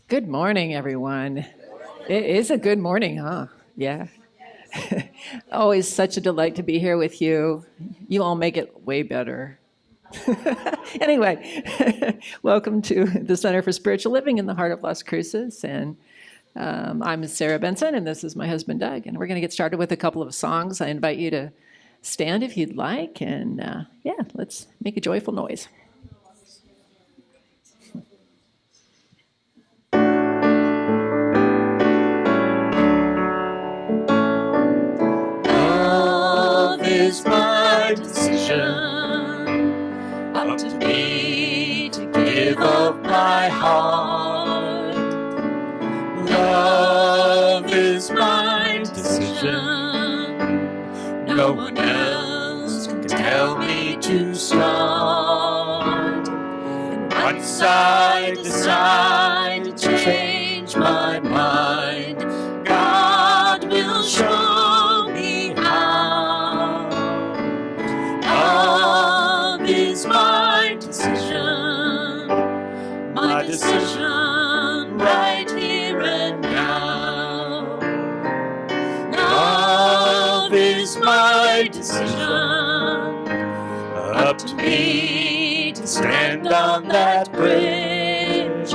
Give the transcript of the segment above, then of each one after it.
Good morning, everyone. It is a good morning, huh? Yeah. Always such a delight to be here with you. You all make it way better. Anyway, welcome to the Center for Spiritual Living in the heart of Las Cruces. And I'm Sarah Benson, and this is my husband, Doug. And we're going to get started with a couple of songs. I invite you to stand if you'd like. And yeah, let's make a joyful noise. Love is my decision, up to me to give of my heart. Love is my decision, no one else can tell me to start. And once I decide to change my mind, God will show me how. Love is my decision right here and now. Love is my decision, up to me to stand on that bridge.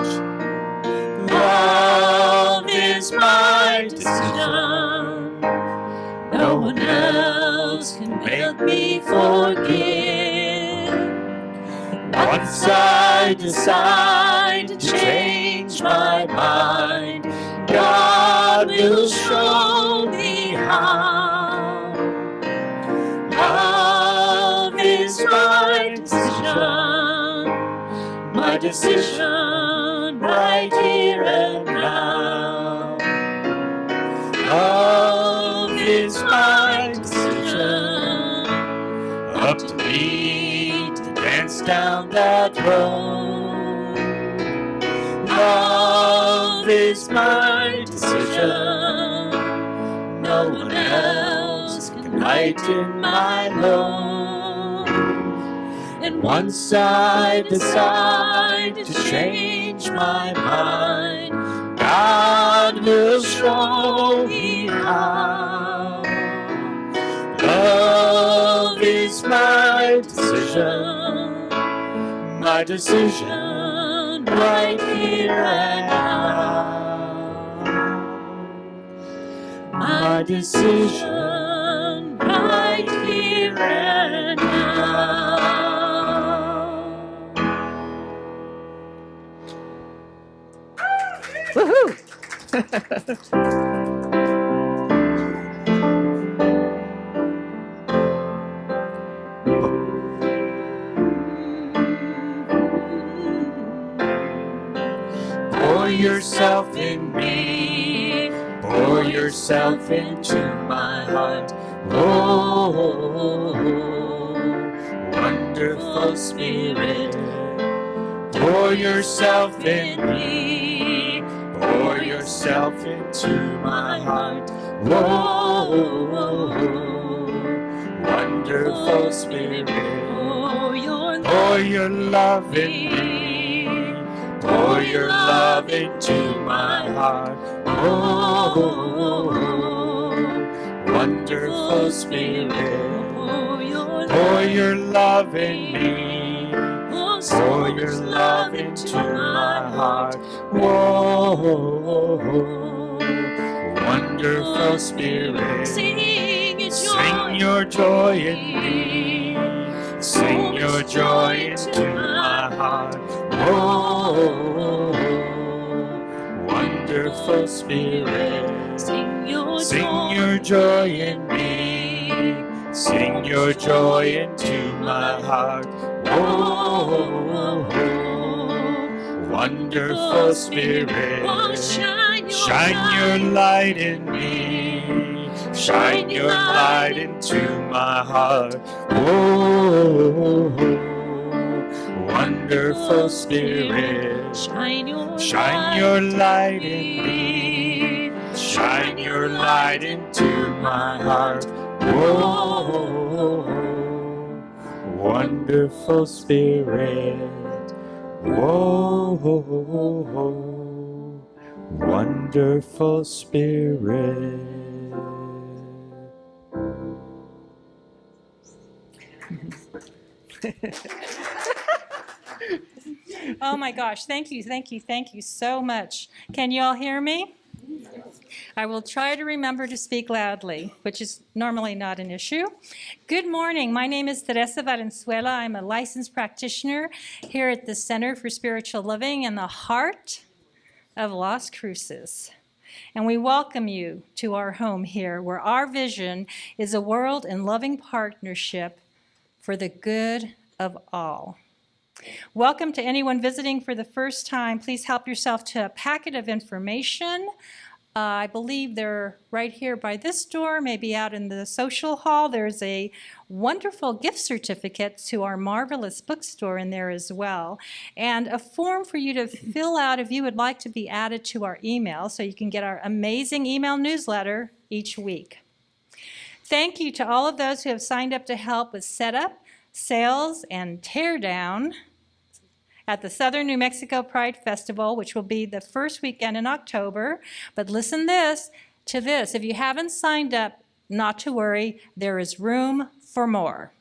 Love is my decision, no one else can make me forgive. Once I decide to change my mind, God will show me how. Love is my decision right here and now. Love is my decision, up to me to dance down that road. Love is my decision, no one else can lighten my load. And once I decide to change my mind, God will show me how. Love is my decision right here and now. My decision right here and now. Woohoo! Pour yourself in me, pour yourself into my heart. Oh, wonderful Spirit, pour yourself in me, pour yourself into my heart. Oh, wonderful Spirit, pour your love in me, pour your love into my heart. Oh, wonderful Spirit, pour your love in me, pour your love into my heart. Whoa, wonderful Spirit, sing your joy in me, sing your joy into my heart. Oh, wonderful Spirit, sing your joy in me, sing your joy into my heart. Oh, wonderful Spirit, shine your light in me, shine your light into my heart. Oh, wonderful Spirit, shine your light in me, shine your light into my heart. Whoa, wonderful Spirit. Whoa, wonderful Spirit. Oh my gosh, thank you so much. Can you all hear me? I will try to remember to speak loudly, which is normally not an issue. Good morning. My name is Teresa Valenzuela. I'm a licensed practitioner here at the Center for Spiritual Living in the heart of Las Cruces. And we welcome you to our home here, where our vision is a world in loving partnership for the good of all. Welcome to anyone visiting for the first time. Please help yourself to a packet of information. I believe they're right here by this door, maybe out in the social hall. There's a wonderful gift certificate to our marvelous bookstore in there as well, and a form for you to fill out if you would like to be added to our email so you can get our amazing email newsletter each week. Thank you to all of those who have signed up to help with setup, sales, and teardown at the Southern New Mexico Pride Festival, which will be the first weekend in October. But listen to this. If you haven't signed up, not to worry, there is room for more.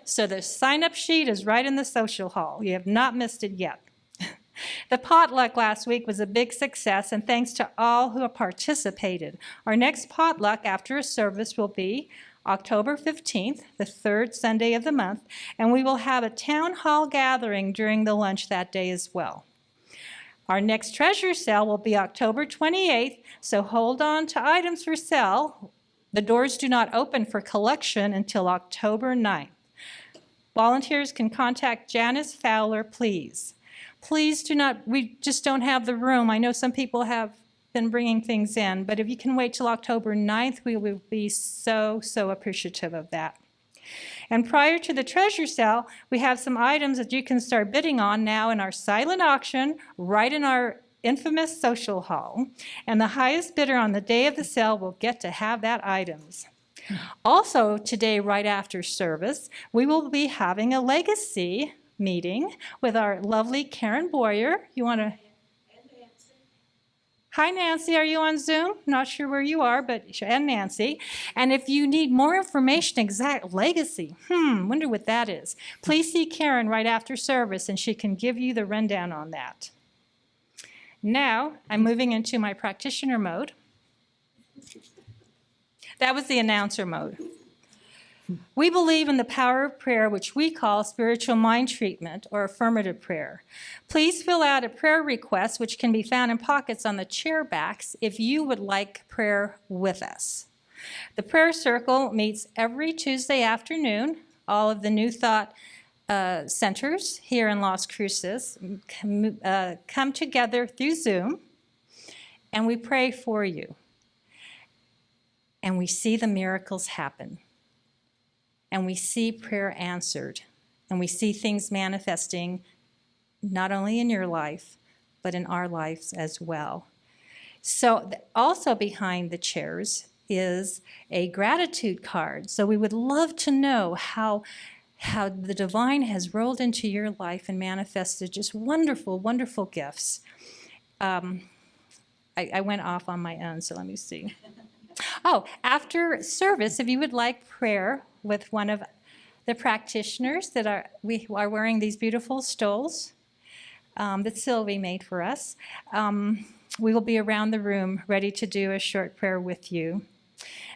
So the sign-up sheet is right in the social hall. You have not missed it yet. The potluck last week was a big success, and thanks to all who have participated. Our next potluck after a service will be October 15th, the third Sunday of the month, and we will have a town hall gathering during the lunch that day as well. Our next treasure sale will be October 28th, so hold on to items for sale. The doors do not open for collection until October 9th. Volunteers can contact Janice Fowler, please. Please do not, we just don't have the room. I know some people have been bringing things in, but if you can wait till October 9th, we will be so appreciative of that. And prior to the treasure sale, we have some items that you can start bidding on now in our silent auction, right in our infamous social hall. And the highest bidder on the day of the sale will get to have that items. Also today, right after service, we will be having a legacy meeting with our lovely Karen Boyer. You want to... Hi, Nancy. Are you on Zoom? Not sure where you are, and Nancy. And if you need more information, exact legacy, wonder what that is. Please see Karen right after service, and she can give you the rundown on that. Now, I'm moving into my practitioner mode. That was the announcer mode. We believe in the power of prayer, which we call spiritual mind treatment or affirmative prayer. Please fill out a prayer request, which can be found in pockets on the chair backs if you would like prayer with us. The prayer circle meets every Tuesday afternoon. All of the New Thought centers here in Las Cruces come together through Zoom, and we pray for you. And we see the miracles happen. And we see prayer answered, and we see things manifesting not only in your life, but in our lives as well. So also behind the chairs is a gratitude card. So we would love to know how the divine has rolled into your life and manifested just wonderful, wonderful gifts. I went off on my own, so let me see. Oh, after service, if you would like prayer with one of the practitioners we are wearing these beautiful stoles that Sylvie made for us, we will be around the room ready to do a short prayer with you.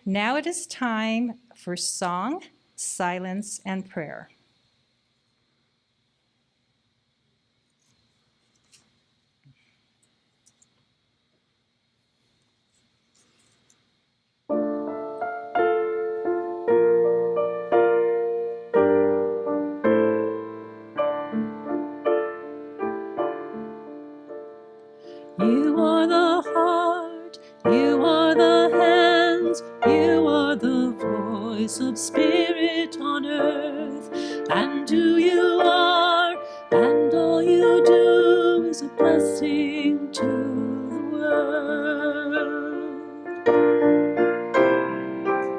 Now it is time for song, silence, and prayer. You are the heart, you are the hands, you are the voice of spirit on earth. And who you are, and all you do is a blessing to the world.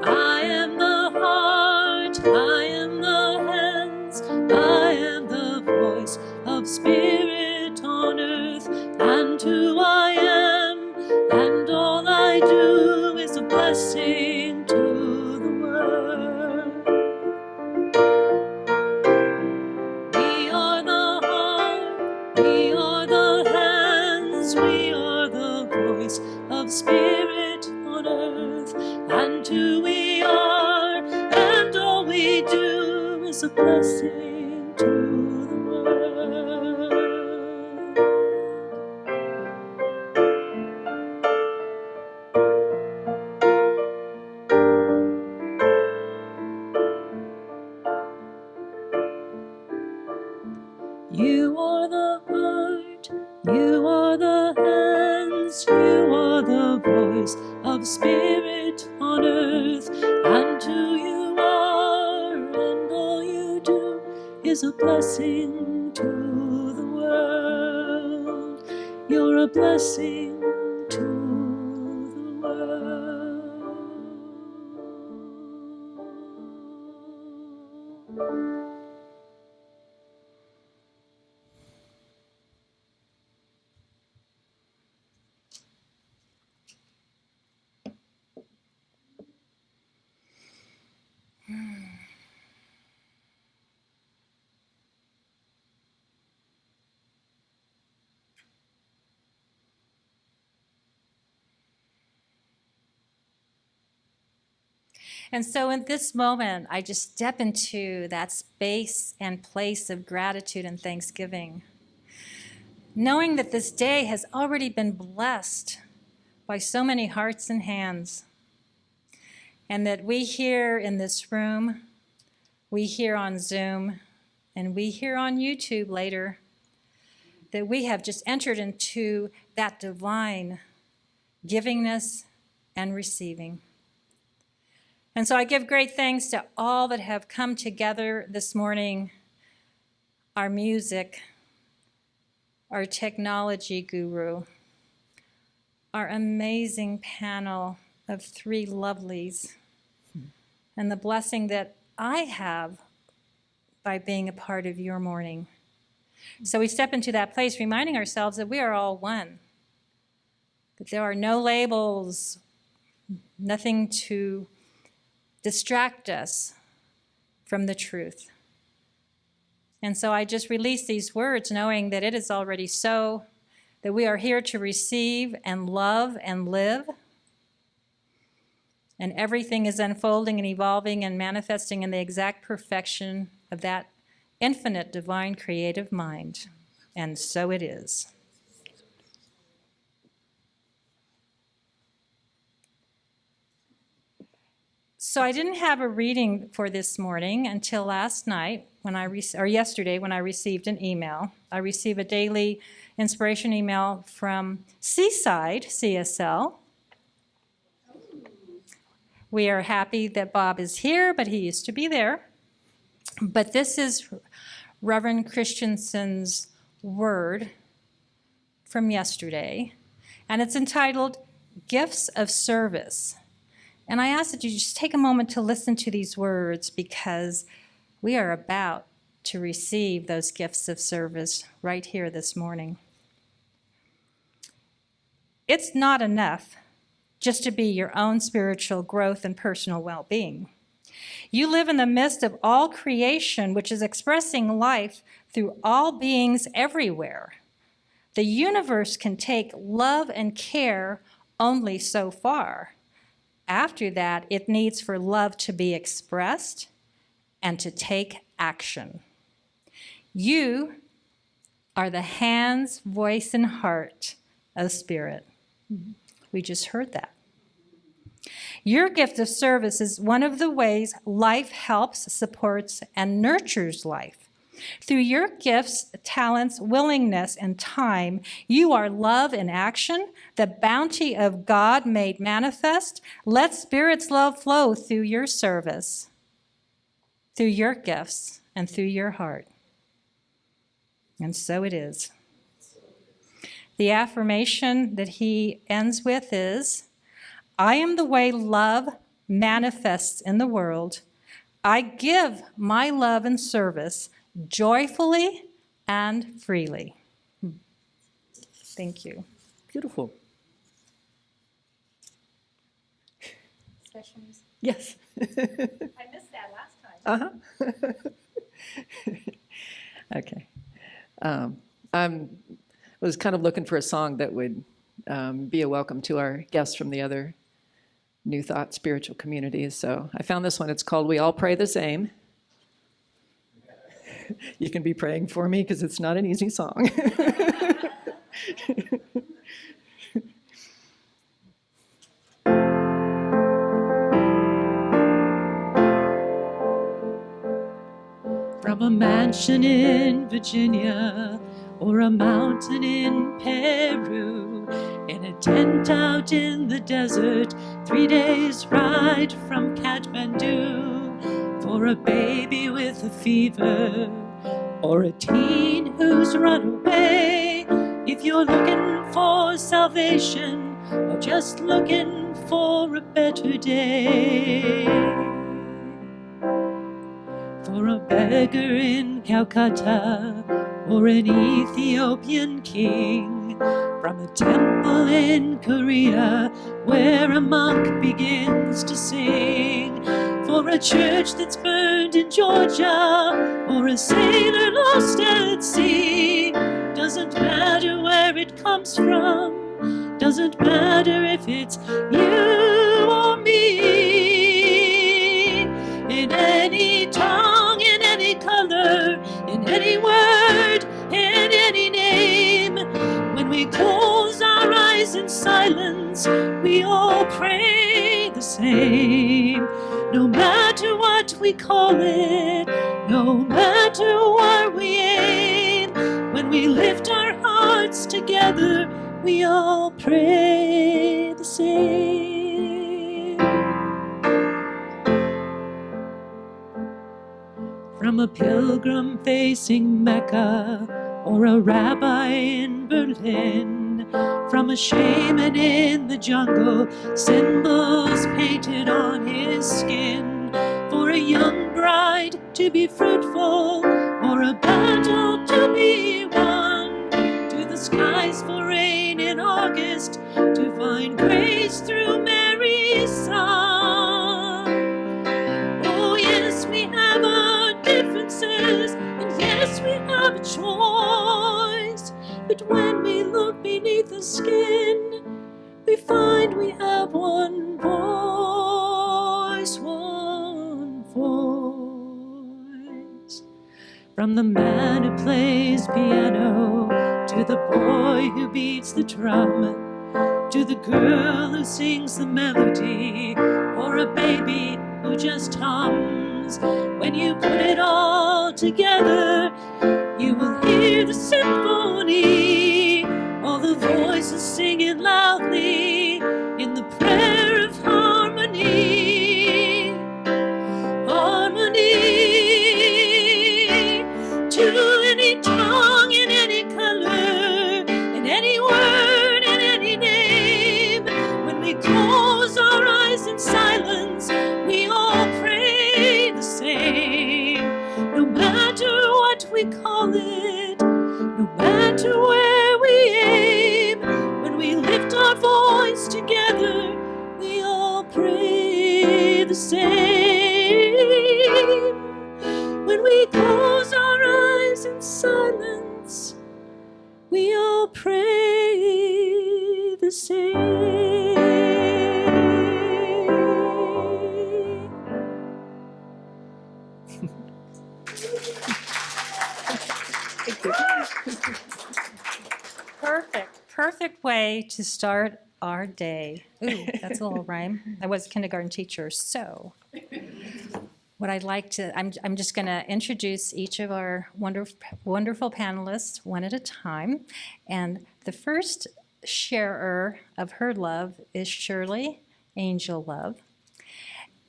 I am the heart, I am the hands, I am the voice of spirit on earth. And who I am, blessing to the world. You are the heart, you are the hands, you are the voice of spirit on earth, and who you are and all you do is a blessing to the world. You're a blessing to the world. And so in this moment, I just step into that space and place of gratitude and thanksgiving, knowing that this day has already been blessed by so many hearts and hands, and that we here in this room, we here on Zoom, and we here on YouTube later, that we have just entered into that divine givingness and receiving. And so I give great thanks to all that have come together this morning, our music, our technology guru, our amazing panel of three lovelies, and the blessing that I have by being a part of your morning. So we step into that place reminding ourselves that we are all one, that there are no labels, nothing to distract us from the truth. And so I just release these words knowing that it is already so, that we are here to receive and love and live. And everything is unfolding and evolving and manifesting in the exact perfection of that infinite divine creative mind. And so it is. So I didn't have a reading for this morning until last night or yesterday when I received an email. I receive a daily inspiration email from Seaside CSL. We are happy that Bob is here, but he used to be there. But this is Reverend Christensen's word from yesterday, and it's entitled Gifts of Service. And I ask that you just take a moment to listen to these words, because we are about to receive those gifts of service right here this morning. It's not enough just to be your own spiritual growth and personal well-being. You live in the midst of all creation, which is expressing life through all beings everywhere. The universe can take love and care only so far. After that, it needs for love to be expressed and to take action. You are the hands, voice, and heart of Spirit. We just heard that. Your gift of service is one of the ways life helps, supports, and nurtures life. Through your gifts, talents, willingness, and time, you are love in action, the bounty of God made manifest. Let Spirit's love flow through your service, through your gifts, and through your heart. And so it is. The affirmation that he ends with is, I am the way love manifests in the world. I give my love and service joyfully and freely. Thank you. Beautiful. Special music. Yes. I missed that last time. Okay. I was kind of looking for a song that would be a welcome to our guests from the other New Thought spiritual communities. So I found this one. It's called We All Pray the Same. you can be praying for me because it's not an easy song. From a mansion in Virginia or a mountain in Peru, in a tent out in the desert, 3 days ride from Kathmandu, for a baby with a fever or a teen who's run away. If you're looking for salvation or just looking for a better day, for a beggar in Calcutta or an Ethiopian king, from a temple in Korea where a monk begins to sing, for a church that's burned in Georgia or a sailor lost at sea. Doesn't matter where it comes from, doesn't matter if it's you or me. In any tongue, in any color, in any word, in any name, when we close our eyes in silence, we all pray the same. No matter what we call it, no matter where we aim, when we lift our hearts together, we all pray the same. From a pilgrim facing Mecca or a rabbi in Berlin, from a shaman in the jungle, symbols painted on his skin, for a young bride to be fruitful or a battle to be won, to the skies for rain in August, to find grace through Mary's son. Oh yes, we have our differences, and yes, we have a choice, but when we look beneath the skin, we find we have one voice, one voice. From the man who plays piano to the boy who beats the drum, to the girl who sings the melody or a baby who just hums, when you put it all together, you will hear the symphony, all the voices singing loudly in the prayer of harmony. Harmony. To any tongue, in any color, in any word, in any name, when we close our eyes in silence, we all pray the same. No matter what we call it, no matter where we aim, when we lift our voice together, we all pray the same. When we close our eyes in silence, we all pray the same. Perfect way to start our day. Ooh, that's a little rhyme. I was a kindergarten teacher, so what I'd like to, I'm just going to introduce each of our wonderful panelists one at a time. And the first sharer of her love is Shirley Angel Love.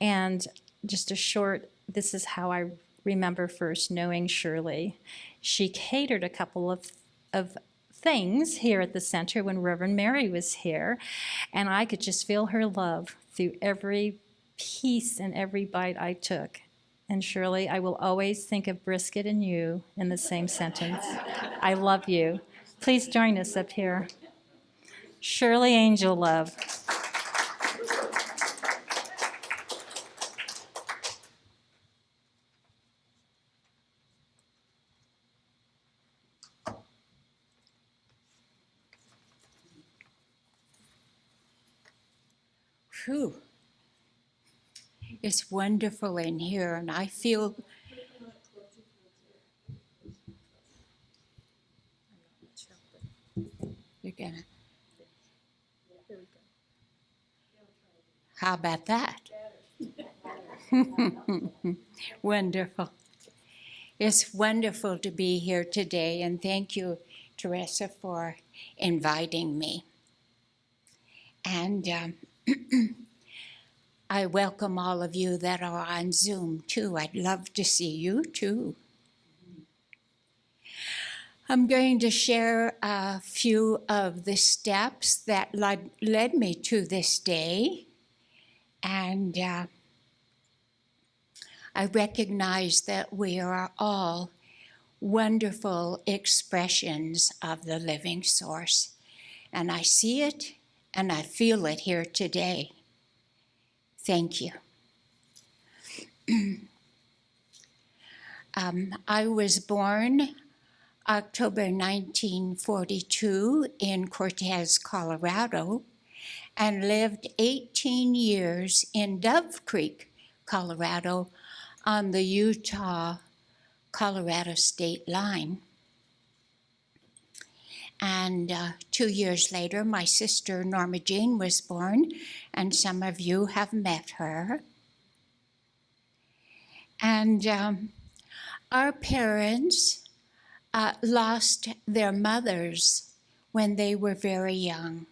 And just a short, this is how I remember first knowing Shirley. She catered a couple of things here at the center when Reverend Mary was here, and I could just feel her love through every piece and every bite I took. And Shirley, I will always think of brisket and you in the same sentence. I love you. Please join us up here. Shirley Angel Love. Whew. It's wonderful in here, and I feel gonna. How about that? Wonderful. It's wonderful to be here today, and thank you, Teresa, for inviting me. And I welcome all of you that are on Zoom, too. I'd love to see you, too. I'm going to share a few of the steps that led me to this day. And I recognize that we are all wonderful expressions of the living source. And I see it and I feel it here today. Thank you. I was born October 1942 in Cortez, Colorado, and lived 18 years in Dove Creek, Colorado, on the Utah-Colorado state line. And 2 years later, my sister Norma Jean was born, and some of you have met her. And our parents lost their mothers when they were very young.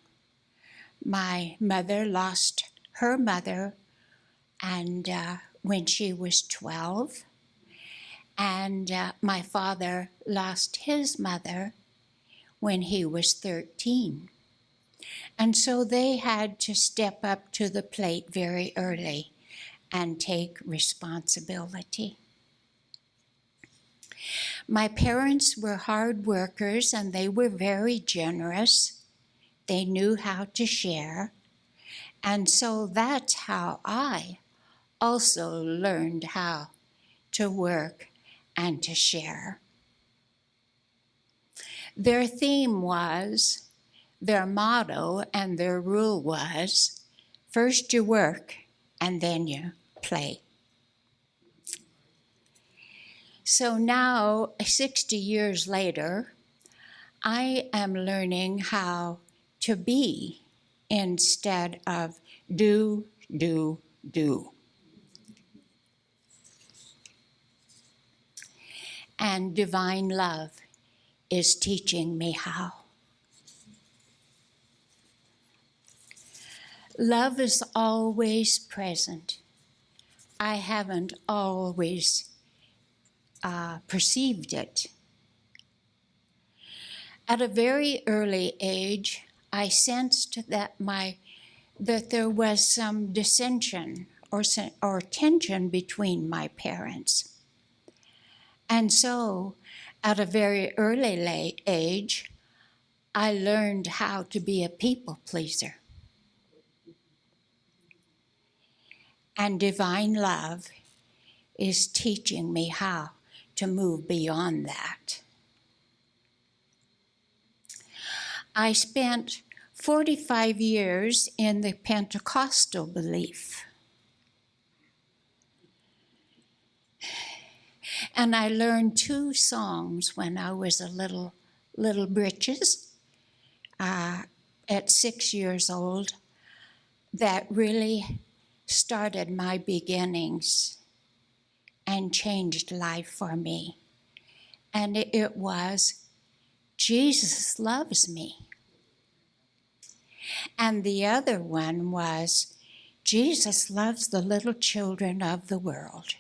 My mother lost her mother and when she was 12, and my father lost his mother when he was 13. And so they had to step up to the plate very early and take responsibility. My parents were hard workers and they were very generous. They knew how to share. And so that's how I also learned how to work and to share. Their theme was, their motto and their rule was, first you work and then you play. So now, 60 years later, I am learning how to be instead of do. And divine love is teaching me how. Love is always present. I haven't always perceived it. At a very early age, I sensed that there was some dissension or tension between my parents. And so, at a very early age, I learned how to be a people pleaser. And divine love is teaching me how to move beyond that. I spent 45 years in the Pentecostal belief. And I learned 2 songs when I was a little britches at 6 years old that really started my beginnings and changed life for me. And it was, Jesus loves me. And the other one was, Jesus loves the little children of the world.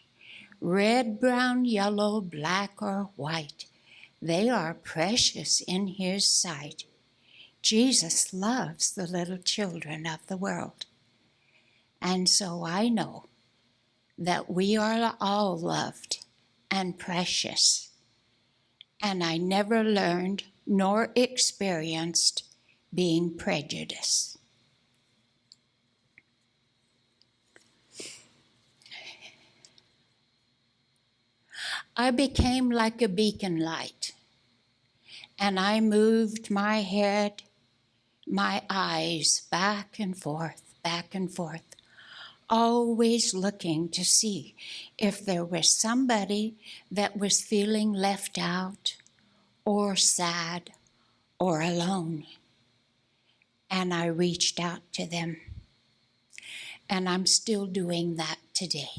Red, brown, yellow, black, or white, they are precious in his sight. Jesus loves the little children of the world. And so I know that we are all loved and precious. And I never learned nor experienced being prejudiced. I became like a beacon light, and I moved my head, my eyes back and forth, always looking to see if there was somebody that was feeling left out or sad or alone. and I reached out to them. And I'm still doing that today.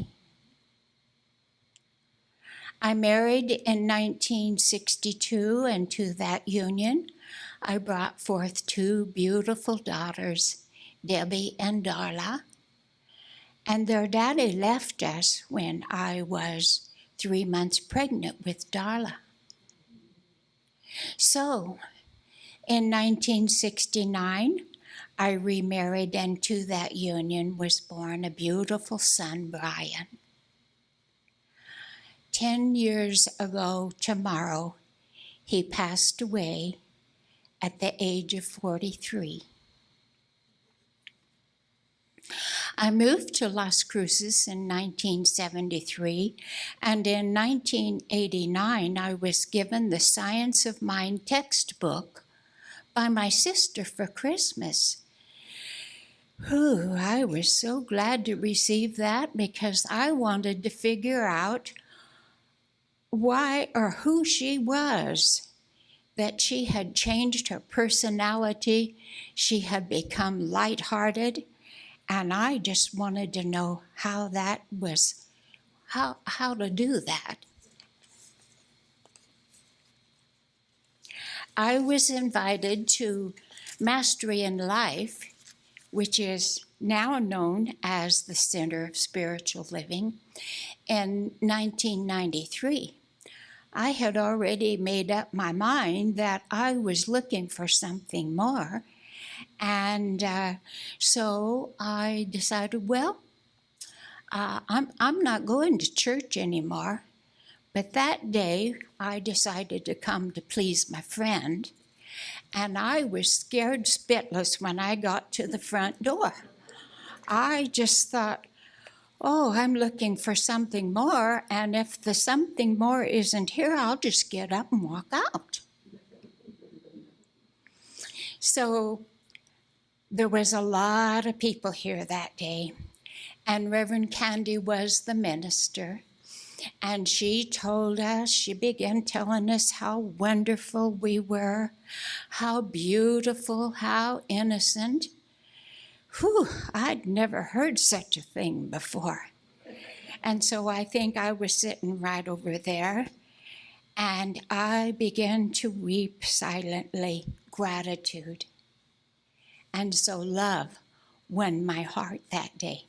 I married in 1962, and to that union, I brought forth two beautiful daughters, Debbie and Darla. And their daddy left us when I was 3 months pregnant with Darla. So, in 1969, I remarried, and to that union was born a beautiful son, Brian. 10 years ago tomorrow, he passed away at the age of 43. I moved to Las Cruces in 1973, and in 1989 I was given the Science of Mind textbook by my sister for Christmas. I was so glad to receive that because I wanted to figure out why or who she was, that she had changed her personality, she had become lighthearted, and I just wanted to know how that was, how to do that. I was invited to Mastery in Life, which is now known as the Center of Spiritual Living, in 1993. I had already made up my mind that I was looking for something more, and so I decided, I'm not going to church anymore. But that day, I decided to come to please my friend, and I was scared spitless when I got to the front door. I just thought, I'm looking for something more, and if the something more isn't here, I'll just get up and walk out. So there was a lot of people here that day, and Reverend Candy was the minister. And she began telling us how wonderful we were, how beautiful, how innocent. I'd never heard such a thing before. And so I think I was sitting right over there, and I began to weep silently, gratitude. And so love won my heart that day.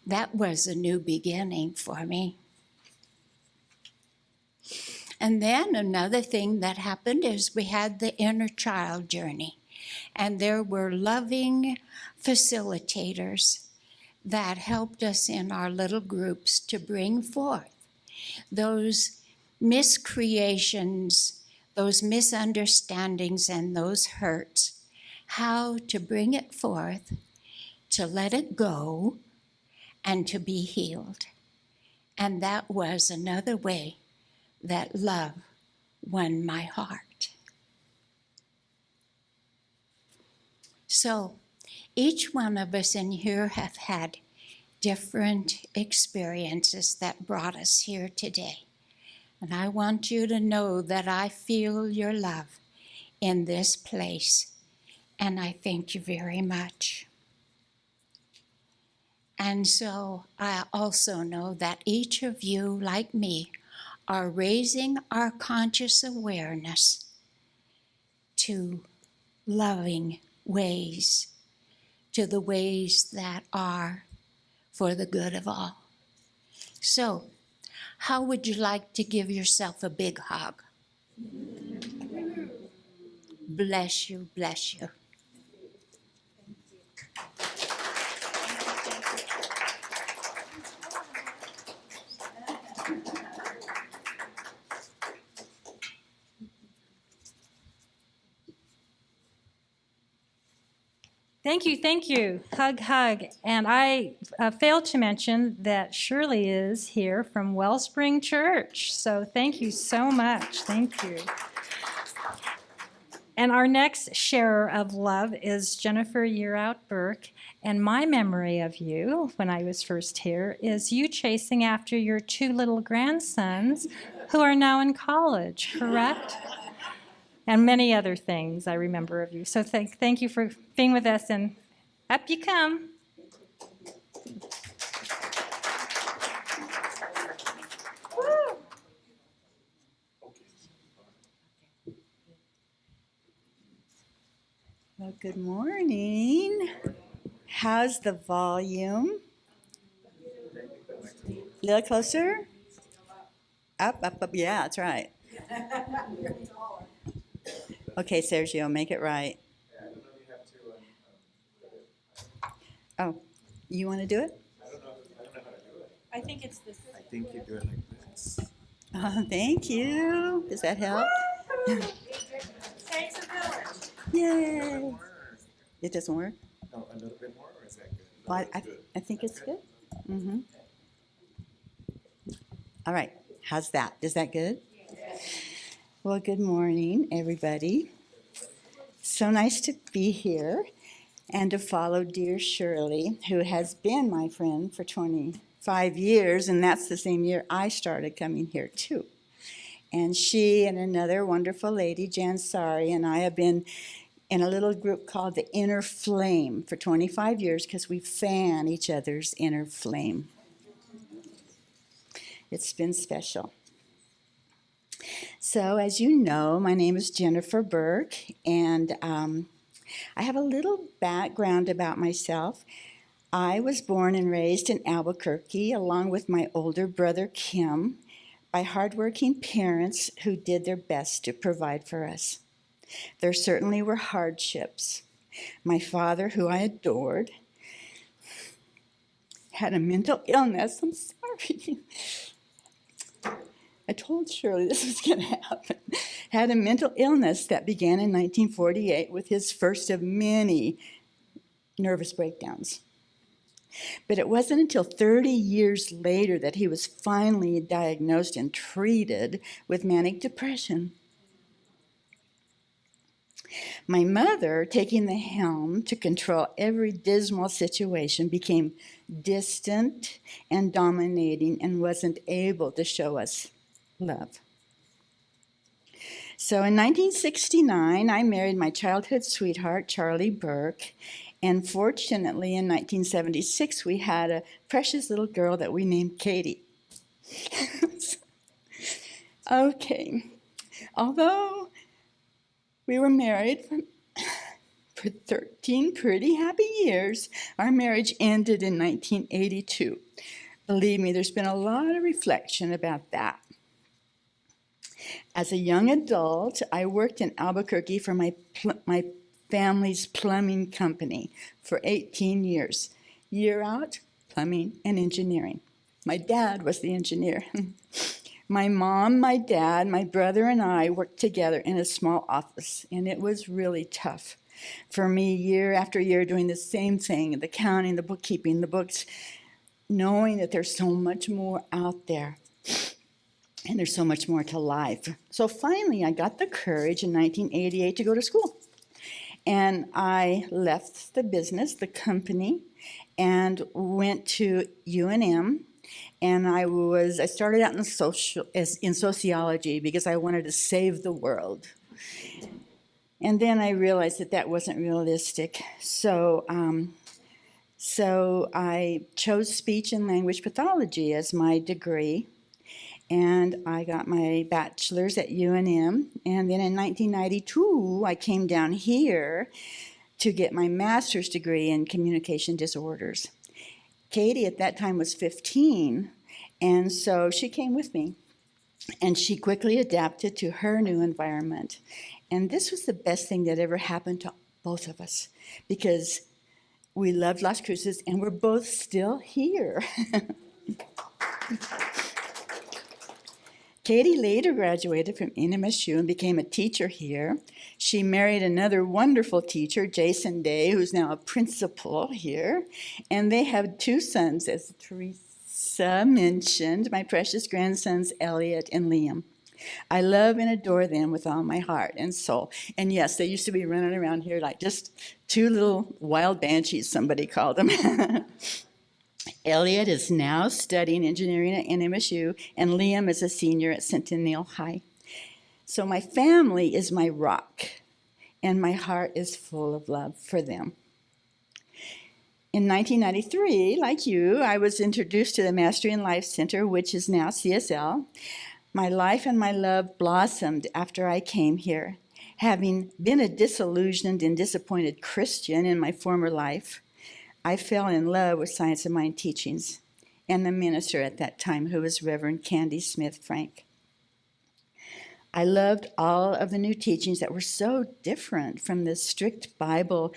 That was a new beginning for me. And then another thing that happened is we had the inner child journey. And there were loving facilitators that helped us in our little groups to bring forth those miscreations, those misunderstandings, and those hurts, how to bring it forth, to let it go, and to be healed. And that was another way that love won my heart. So each one of us in here have had different experiences that brought us here today. And I want you to know that I feel your love in this place, and I thank you very much. And so I also know that each of you, like me, are raising our conscious awareness to loving ways, to the ways that are for the good of all. So, how would you like to give yourself a big hug? Bless you, bless you. Thank you, thank you. Hug, hug. And I failed to mention that Shirley is here from Wellspring Church. So thank you so much. Thank you. And our next sharer of love is Jennifer Yearout Burke. And my memory of you when I was first here is you chasing after your two little grandsons who are now in college, correct? and many other things I remember of you. So thank you for being with us, and up you come. Well, good morning. How's the volume? A little closer? Up, up, up. Yeah, that's right. Okay, Sergio, make it right. Oh, you want to do it? I think it's this. I think you do it like this. Oh, thank you. Does that help? Takes a village. Yay. It doesn't work? No, a little bit more, or is that good? Well, I think it's good. Mm-hmm. All right. How's that? Is that good? Well, good morning, everybody. So nice to be here and to follow dear Shirley, who has been my friend for 25 years, and that's the same year I started coming here, too. And she and another wonderful lady, Jan Sari, and I have been in a little group called the Inner Flame for 25 years because we fan each other's inner flame. It's been special. So, as you know, my name is Jennifer Burke, and I have a little background about myself. I was born and raised in Albuquerque, along with my older brother, Kim, by hardworking parents who did their best to provide for us. There certainly were hardships. My father, who I adored, had a mental illness. I'm sorry. I told Shirley this was going to happen. Had a mental illness that began in 1948 with his first of many nervous breakdowns. But it wasn't until 30 years later that he was finally diagnosed and treated with manic depression. My mother, taking the helm to control every dismal situation, became distant and dominating and wasn't able to show us love. So in 1969, I married my childhood sweetheart, Charlie Burke, and fortunately in 1976, we had a precious little girl that we named Katie. Okay, although we were married for 13 pretty happy years, our marriage ended in 1982. Believe me, there's been a lot of reflection about that. As a young adult, I worked in Albuquerque for my family's plumbing company for 18 years. Year out, plumbing and engineering. My dad was the engineer. My mom, my dad, my brother, and I worked together in a small office, and it was really tough for me year after year doing the same thing, the counting, the bookkeeping, the books, knowing that there's so much more out there. And there's so much more to life. So finally, I got the courage in 1988 to go to school. And I left the business, the company, and went to UNM. And I started out in sociology because I wanted to save the world. And then I realized that wasn't realistic. So I chose speech and language pathology as my degree. And I got my bachelor's at UNM. And then in 1992, I came down here to get my master's degree in communication disorders. Katie at that time was 15, and so she came with me. And she quickly adapted to her new environment. And this was the best thing that ever happened to both of us because we loved Las Cruces and we're both still here. Katie later graduated from NMSU and became a teacher here. She married another wonderful teacher, Jason Day, who's now a principal here. And they have two sons, as Teresa mentioned, my precious grandsons, Elliot and Liam. I love and adore them with all my heart and soul. And yes, they used to be running around here like just two little wild banshees, somebody called them. Elliot is now studying engineering at NMSU, and Liam is a senior at Centennial High. So my family is my rock, and my heart is full of love for them. In 1993, like you, I was introduced to the Mastery in Life Center, which is now CSL. My life and my love blossomed after I came here. Having been a disillusioned and disappointed Christian in my former life, I fell in love with Science of Mind teachings and the minister at that time, who was Reverend Candy Smith Frank. I loved all of the new teachings that were so different from the strict Bible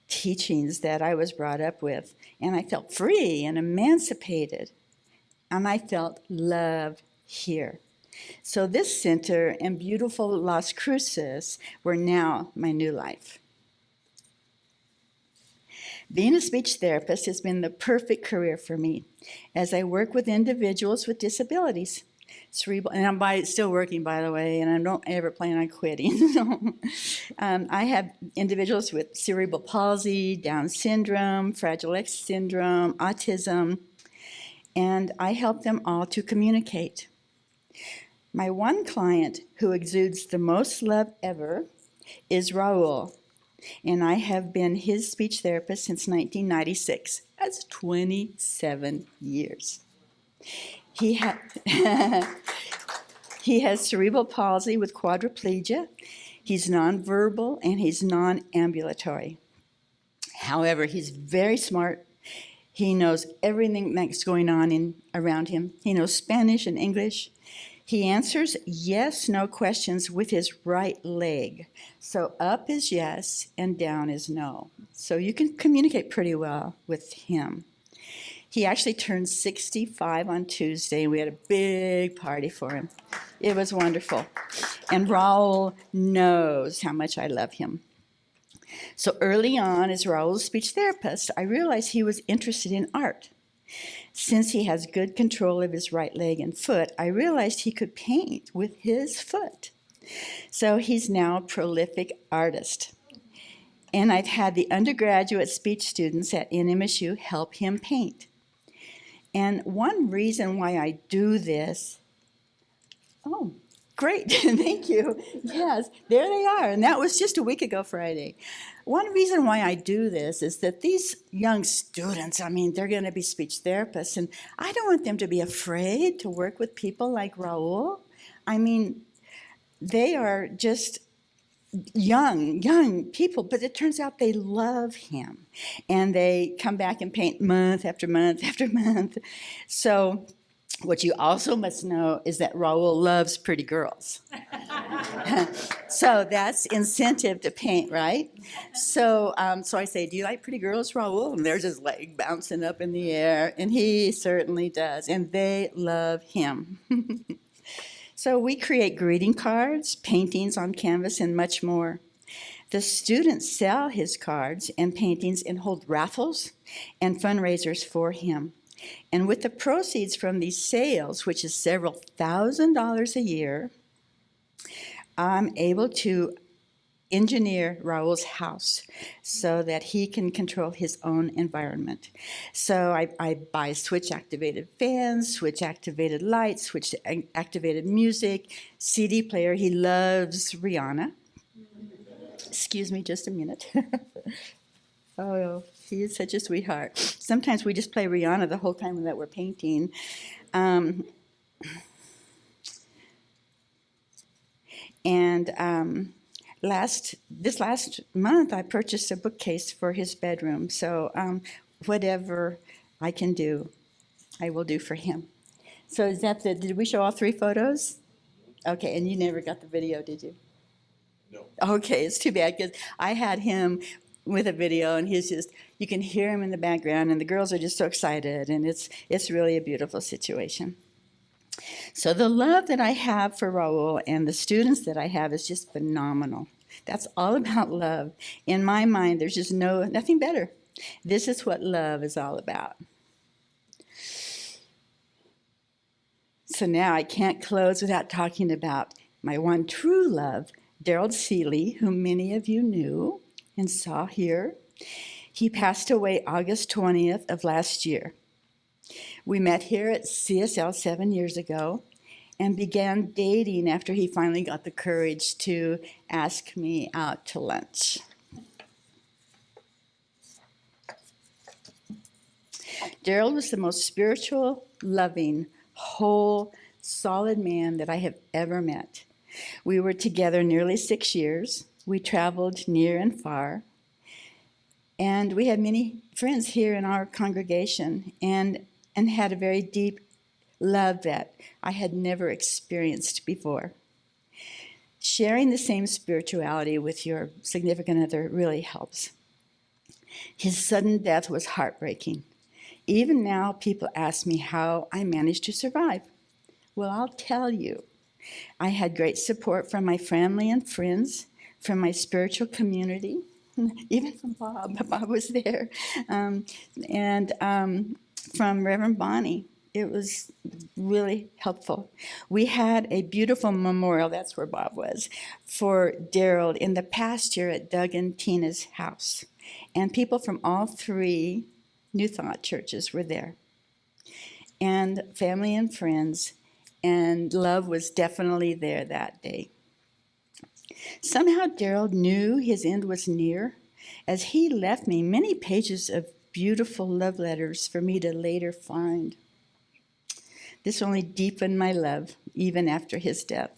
teachings that I was brought up with, and I felt free and emancipated, and I felt love here. So this center and beautiful Las Cruces were now my new life. Being a speech therapist has been the perfect career for me, as I work with individuals with disabilities. Cerebral, and I'm still working, by the way, and I don't ever plan on quitting. I have individuals with cerebral palsy, Down syndrome, Fragile X syndrome, autism, and I help them all to communicate. My one client who exudes the most love ever is Raul, and I have been his speech therapist since 1996. That's 27 years. He has cerebral palsy with quadriplegia. He's nonverbal and he's non-ambulatory. However, he's very smart. He knows everything that's going on around him. He knows Spanish and English. He answers yes, no questions with his right leg. So up is yes and down is no. So you can communicate pretty well with him. He actually turned 65 on Tuesday, and we had a big party for him. It was wonderful. And Raul knows how much I love him. So early on, as Raul's speech therapist, I realized he was interested in art. Since he has good control of his right leg and foot, I realized he could paint with his foot. So he's now a prolific artist. And I've had the undergraduate speech students at NMSU help him paint. And one reason why I do this, oh, great, thank you. Yes, there they are, and that was just a week ago Friday. One reason why I do this is that these young students, they're going to be speech therapists, and I don't want them to be afraid to work with people like Raul. They are just young people, but it turns out they love him, and they come back and paint month after month after month. So what you also must know is that Raul loves pretty girls. So that's incentive to paint, right? So I say, do you like pretty girls, Raul? And there's his leg bouncing up in the air, and he certainly does, and they love him. So we create greeting cards, paintings on canvas, and much more. The students sell his cards and paintings and hold raffles and fundraisers for him. And with the proceeds from these sales, which is several $1,000s a year, I'm able to engineer Raul's house so that he can control his own environment. So I buy switch-activated fans, switch-activated lights, switch-activated music, CD player. He loves Rihanna. Excuse me just a minute. Oh, he is such a sweetheart. Sometimes we just play Rihanna the whole time that we're painting. This last month, I purchased a bookcase for his bedroom. So whatever I can do, I will do for him. So did we show all three photos? Okay, and you never got the video, did you? No. Okay, it's too bad, because I had him with a video, and you can hear him in the background, and the girls are just so excited, and it's really a beautiful situation. So the love that I have for Raul and the students that I have is just phenomenal. That's all about love. In my mind, there's just nothing better. This is what love is all about. So now I can't close without talking about my one true love, Daryl Seeley, whom many of you knew and saw here. He passed away August 20th of last year. We met here at CSL 7 years ago, and began dating after he finally got the courage to ask me out to lunch. Daryl was the most spiritual, loving, whole, solid man that I have ever met. We were together nearly 6 years. We traveled near and far. And we had many friends here in our congregation and had a very deep love that I had never experienced before. Sharing the same spirituality with your significant other really helps. His sudden death was heartbreaking. Even now, people ask me how I managed to survive. Well, I'll tell you. I had great support from my family and friends, from my spiritual community, even from Bob. Bob was there, and from Reverend Bonnie. It was really helpful. We had a beautiful memorial, that's where Bob was, for Daryl in the pasture at Doug and Tina's house. And people from all 3 New Thought churches were there. And family and friends, and love was definitely there that day. Somehow Daryl knew his end was near, as he left me many pages of beautiful love letters for me to later find. This only deepened my love, even after his death.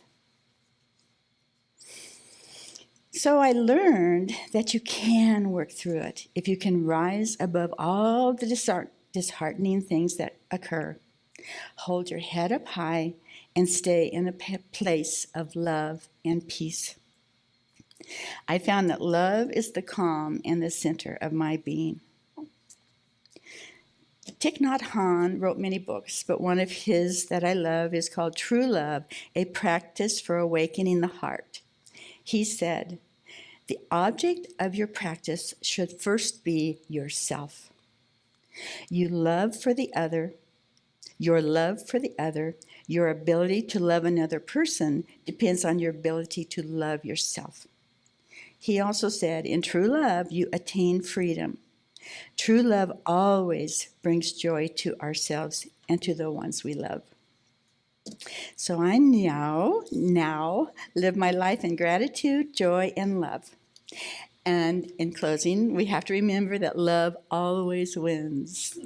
So I learned that you can work through it if you can rise above all the disheartening things that occur. Hold your head up high and stay in a place of love and peace. I found that love is the calm and the center of my being. Thich Nhat Hanh wrote many books, but one of his that I love is called True Love, A Practice for Awakening the Heart. He said, the object of your practice should first be yourself. Your love for the other, your ability to love another person depends on your ability to love yourself. He also said, in true love, you attain freedom. True love always brings joy to ourselves and to the ones we love. So I now live my life in gratitude, joy, and love. And in closing, we have to remember that love always wins.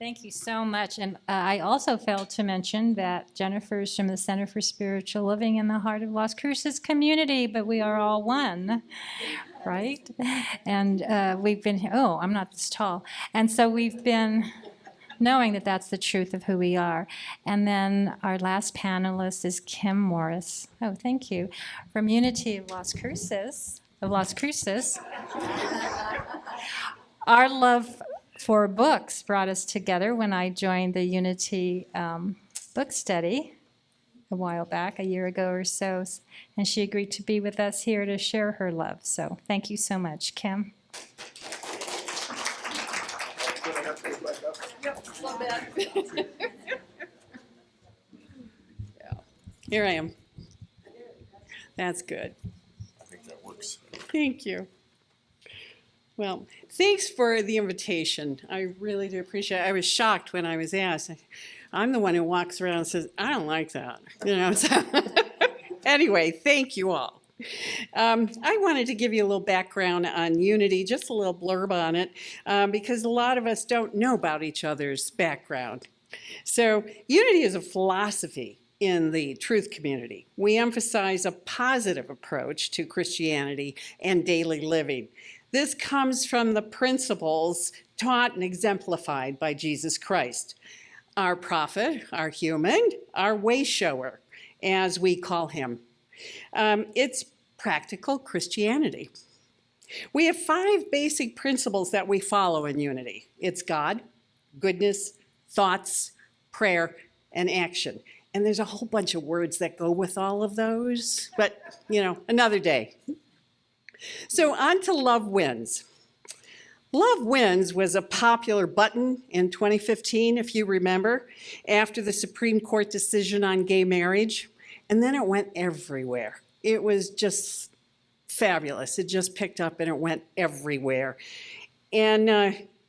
Thank you so much. And I also failed to mention that Jennifer's from the Center for Spiritual Living in the Heart of Las Cruces community, but we are all one, right? And we've been, oh, I'm not this tall. And so we've been knowing that that's the truth of who we are. And then our last panelist is Kim Morris. Oh, thank you. From Unity of Las Cruces. Our love for books brought us together when I joined the Unity book study a while back, a year ago or so, and she agreed to be with us here to share her love. So thank you so much, Kim. Here I am. That's good. I think that works. Thank you. Well, thanks for the invitation. I really do appreciate it. I was shocked when I was asked. I'm the one who walks around and says, I don't like that. You know. So anyway, thank you all. I wanted to give you a little background on Unity, just a little blurb on it, because a lot of us don't know about each other's background. So Unity is a philosophy in the truth community. We emphasize a positive approach to Christianity and daily living. This comes from the principles taught and exemplified by Jesus Christ, our prophet, our human, our way shower, as we call him. It's practical Christianity. We have 5 basic principles that we follow in Unity. It's God, goodness, thoughts, prayer, and action. And there's a whole bunch of words that go with all of those, but, you know, another day. So on to Love Wins. Love Wins was a popular button in 2015, if you remember, after the Supreme Court decision on gay marriage. And then it went everywhere. It was just fabulous. It just picked up and it went everywhere. And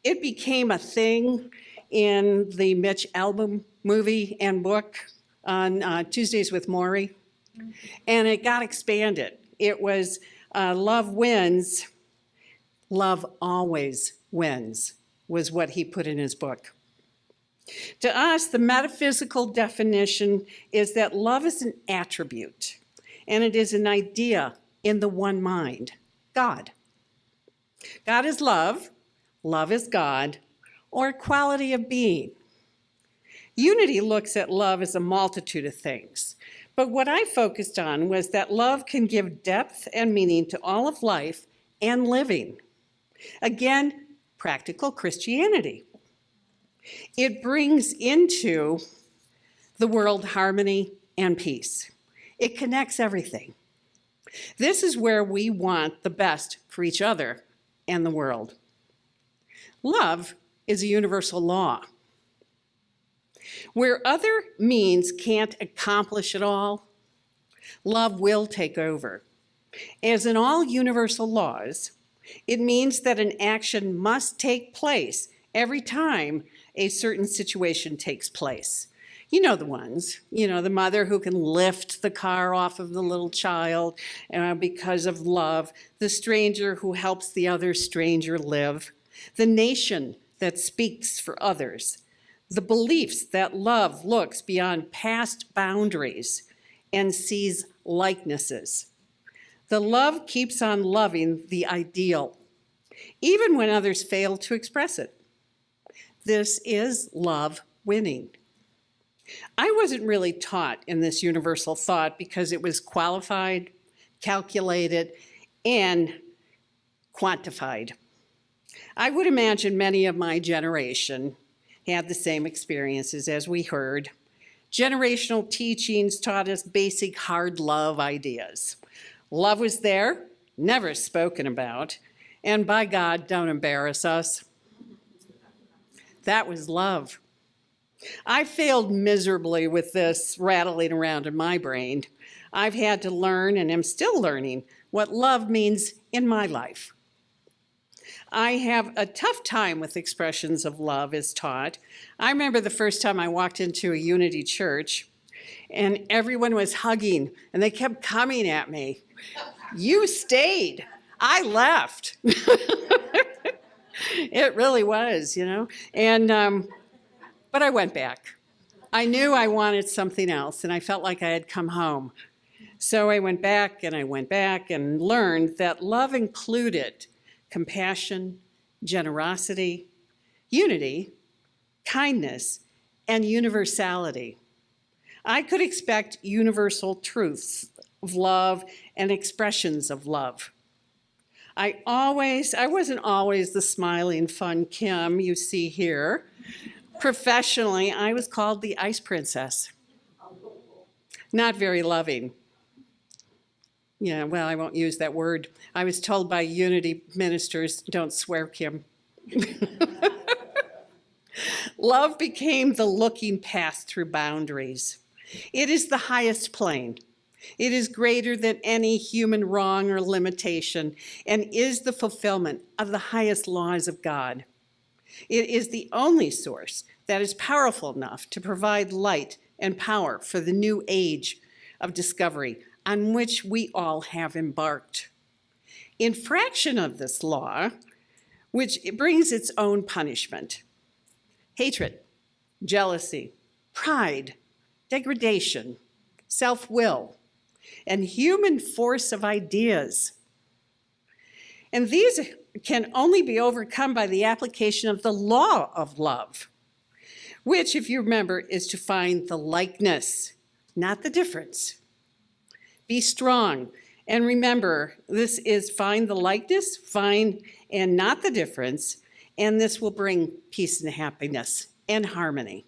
it became a thing in the Mitch Albom movie and book on Tuesdays with Morrie. And it got expanded. It was love wins, love always wins, was what he put in his book. To us, the metaphysical definition is that love is an attribute, and it is an idea in the one mind, God. God is love is God, or quality of being. Unity looks at love as a multitude of things, but what I focused on was that love can give depth and meaning to all of life and living. Again, practical Christianity. It brings into the world harmony and peace. It connects everything. This is where we want the best for each other and the world. Love is a universal law. Where other means can't accomplish it all, love will take over. As in all universal laws, it means that an action must take place every time a certain situation takes place. You know the ones, the mother who can lift the car off of the little child because of love, the stranger who helps the other stranger live, the nation that speaks for others, the beliefs that love looks beyond past boundaries and sees likenesses. The love keeps on loving the ideal, even when others fail to express it. This is love winning. I wasn't really taught in this universal thought because it was qualified, calculated, and quantified. I would imagine many of my generation had the same experiences as we heard. Generational teachings taught us basic hard love ideas. Love was there, never spoken about, and by God, don't embarrass us. That was love. I failed miserably with this rattling around in my brain. I've had to learn, and am still learning, what love means in my life. I have a tough time with expressions of love as taught. I remember the first time I walked into a Unity church, and everyone was hugging, and they kept coming at me. You stayed. I left. It really was, but I went back. I knew I wanted something else, and I felt like I had come home. So I went back and learned that love included compassion, generosity, unity, kindness, and universality. I could expect universal truths of love and expressions of love. I wasn't always the smiling, fun Kim you see here. Professionally, I was called the Ice Princess. Not very loving. Yeah, well, I won't use that word. I was told by Unity ministers, don't swear, Kim. Love became the looking past through boundaries. It is the highest plane. It is greater than any human wrong or limitation, and is the fulfillment of the highest laws of God. It is the only source that is powerful enough to provide light and power for the new age of discovery on which we all have embarked. Infraction of this law, which brings its own punishment. Hatred, jealousy, pride, degradation, self-will, and human force of ideas. And these can only be overcome by the application of the law of love, which, if you remember, is to find the likeness, not the difference. Be strong, and remember, this is find the likeness, find and not the difference, and this will bring peace and happiness and harmony.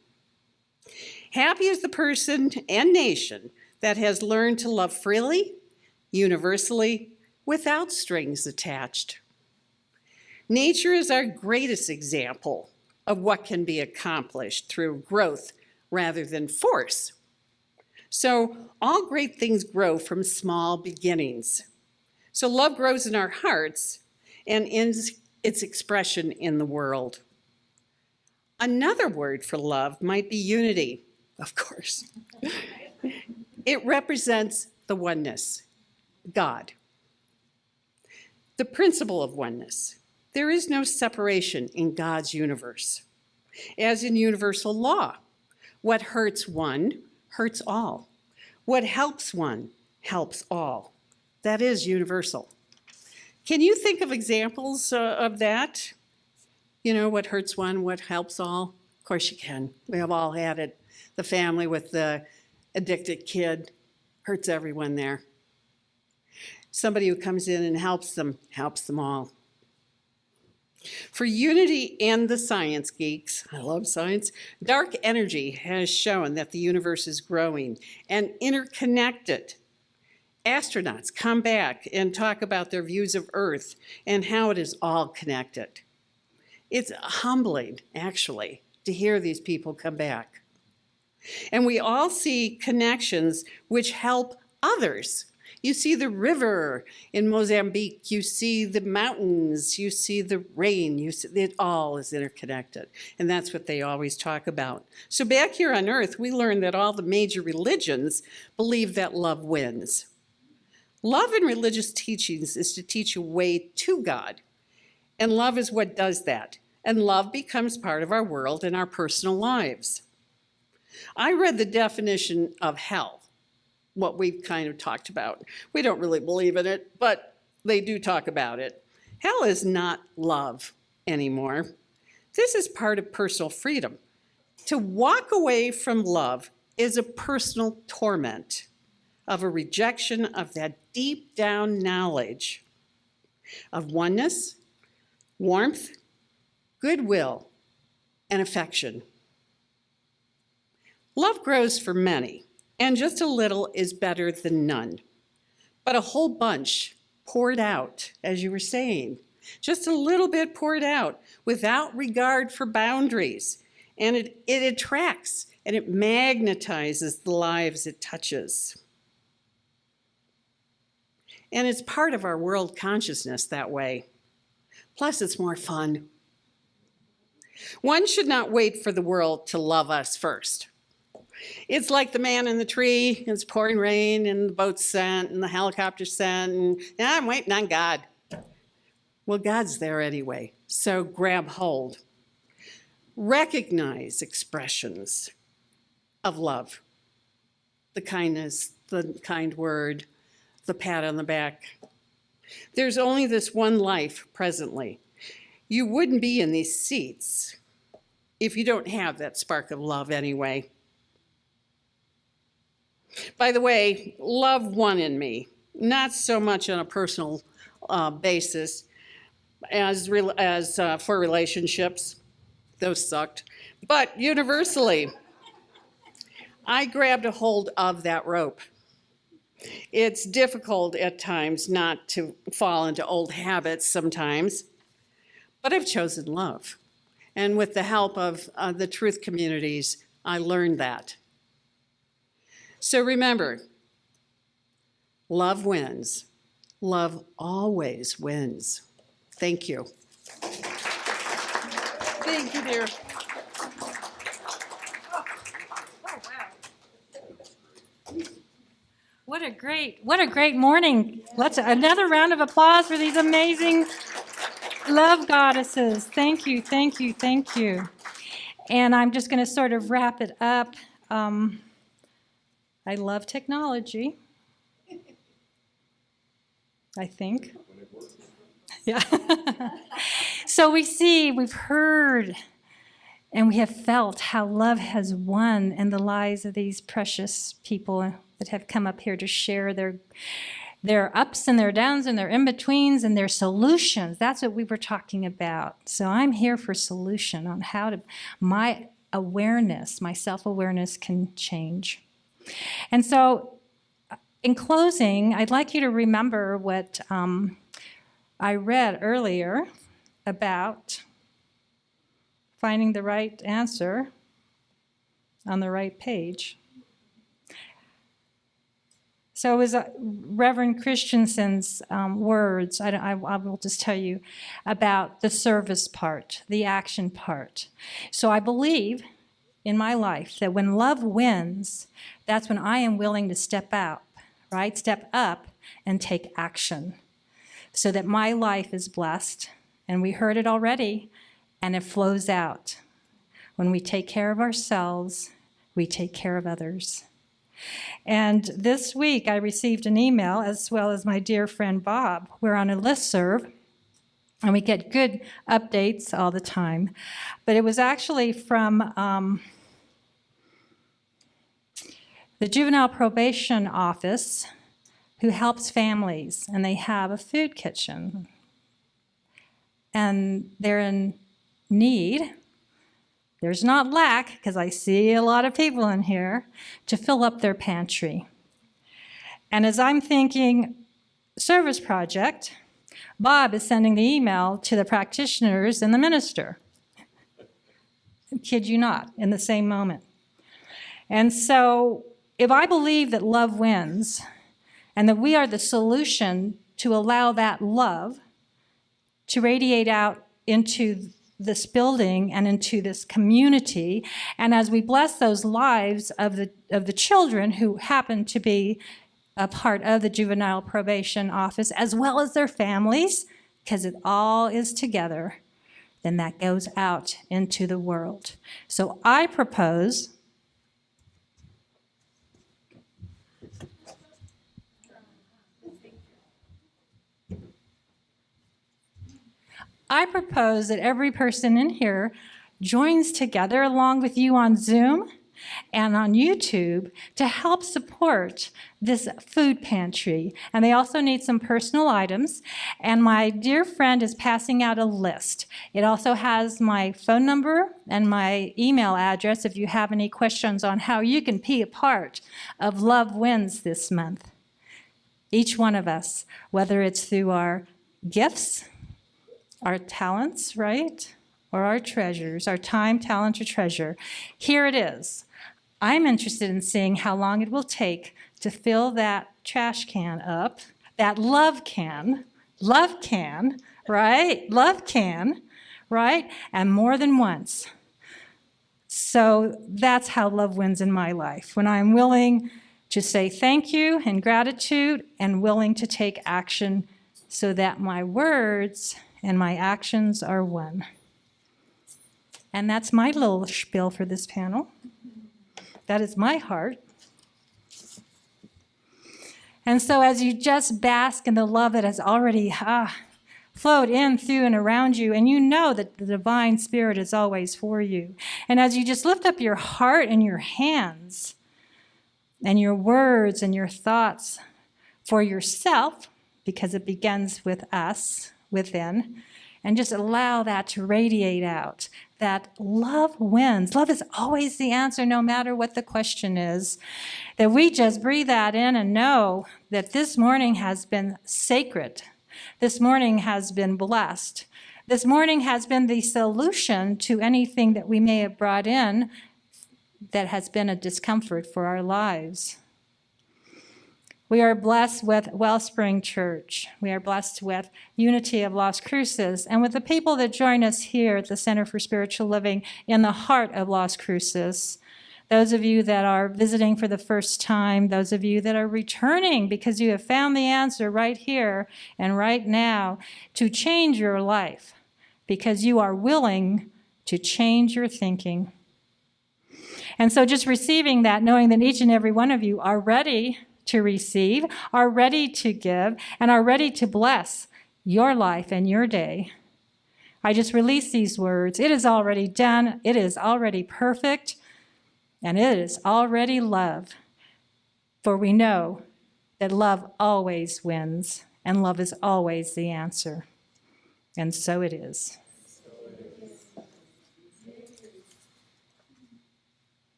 Happy is the person and nation that has learned to love freely, universally, without strings attached. Nature is our greatest example of what can be accomplished through growth rather than force. So all great things grow from small beginnings. So love grows in our hearts and ends its expression in the world. Another word for love might be unity, of course. It represents the oneness, God. The principle of oneness. There is no separation in God's universe. As in universal law, what hurts one hurts all. What helps one helps all. That is universal. Can you think of examples of that? You know, what hurts one, what helps all? Of course you can. We have all had it. The family with the addicted kid hurts everyone there. Somebody who comes in and helps them all. For Unity and the science geeks, I love science, dark energy has shown that the universe is growing and interconnected. Astronauts come back and talk about their views of Earth and how it is all connected. It's humbling, actually, to hear these people come back. And we all see connections which help others. You see the river in Mozambique, you see the mountains, you see the rain, it all is interconnected. And that's what they always talk about. So back here on Earth, we learned that all the major religions believe that love wins. Love in religious teachings is to teach a way to God. And love is what does that. And love becomes part of our world and our personal lives. I read the definition of hell, what we've kind of talked about. We don't really believe in it, but they do talk about it. Hell is not love anymore. This is part of personal freedom. To walk away from love is a personal torment of a rejection of that deep down knowledge of oneness, warmth, goodwill, and affection. Love grows for many, and just a little is better than none. But a whole bunch poured out, as you were saying, just a little bit poured out without regard for boundaries. And it attracts and it magnetizes the lives it touches. And it's part of our world consciousness that way. Plus, it's more fun. One should not wait for the world to love us first. It's like the man in the tree, it's pouring rain, and the boat's sent, and the helicopter's sent, and I'm waiting on God. Well, God's there anyway, so grab hold. Recognize expressions of love. The kindness, the kind word, the pat on the back. There's only this one life presently. You wouldn't be in these seats if you don't have that spark of love anyway. By the way, love won in me, not so much on a personal basis as for relationships. Those sucked. But universally, I grabbed a hold of that rope. It's difficult at times not to fall into old habits sometimes, but I've chosen love. And with the help of the truth communities, I learned that. So remember, love wins. Love always wins. Thank you. Thank you, dear. What a great morning. Let's another round of applause for these amazing love goddesses. Thank you, thank you, thank you. And I'm just going to sort of wrap it up. I love technology, I think. Yeah. So we've heard, and we have felt how love has won in the lives of these precious people that have come up here to share their ups and their downs and their in-betweens and their solutions. That's what we were talking about. So I'm here for solution on how my self-awareness can change. And so in closing, I'd like you to remember what I read earlier about finding the right answer on the right page. So it was Reverend Christensen's words. I will just tell you about the service part, the action part. So I believe in my life that when love wins, that's when I am willing to step out, right? Step up and take action so that my life is blessed. And we heard it already, and it flows out. When we take care of ourselves, we take care of others. And this week I received an email, as well as my dear friend Bob. We're on a listserv, and we get good updates all the time. But it was actually from the Juvenile Probation Office, who helps families, and they have a food kitchen. And they're in need. There's not lack, because I see a lot of people in here, to fill up their pantry. And as I'm thinking service project, Bob is sending the email to the practitioners and the minister. Kid you not, in the same moment. And so if I believe that love wins, and that we are the solution to allow that love to radiate out into this building and into this community, and as we bless those lives of the children who happen to be a part of the Juvenile Probation Office, as well as their families, because it all is together, then that goes out into the world. So I propose that every person in here joins together along with you on Zoom and on YouTube to help support this food pantry. And they also need some personal items. And my dear friend is passing out a list. It also has my phone number and my email address if you have any questions on how you can be a part of Love Wins this month. Each one of us, whether it's through our gifts, our talents, right? Or our treasures, our time, talent, or treasure. Here it is. I'm interested in seeing how long it will take to fill that trash can up, that love can, right? Love can, right? And more than once. So that's how love wins in my life. When I'm willing to say thank you and gratitude and willing to take action so that my words and my actions are one. And that's my little spiel for this panel. That is my heart. And so as you just bask in the love that has already flowed in, through, and around you, and you know that the divine spirit is always for you. And as you just lift up your heart and your hands and your words and your thoughts for yourself, because it begins with us, within, and just allow that to radiate out, that love wins. Love is always the answer, no matter what the question is. That we just breathe that in and know that this morning has been sacred. This morning has been blessed. This morning has been the solution to anything that we may have brought in that has been a discomfort for our lives. We are blessed with Wellspring Church. We are blessed with Unity of Las Cruces, and with the people that join us here at the Center for Spiritual Living in the heart of Las Cruces. Those of you that are visiting for the first time, those of you that are returning because you have found the answer right here and right now to change your life because you are willing to change your thinking. And so just receiving that, knowing that each and every one of you are ready to receive, are ready to give, and are ready to bless your life and your day. I just release these words. It is already done. It is already perfect. And it is already love. For we know that love always wins, and love is always the answer. And so it is.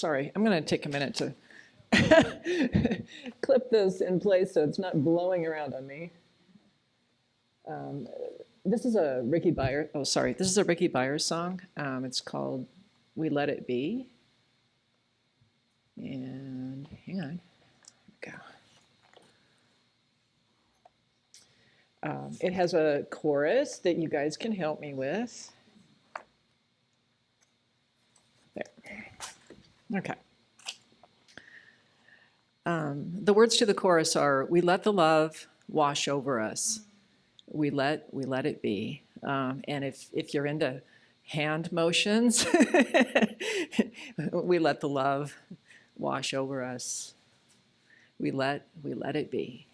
I'm going to take a minute to clip this in place so it's not blowing around on me. This is a Ricky Byers. Oh, sorry. This is a Ricky Byers song. It's called "We Let It Be." And hang on. Here we go. It has a chorus that you guys can help me with. There. Okay. The words to the chorus are, "We let the love wash over us. We let it be." And if you're into hand motions, we let the love wash over us. We let it be.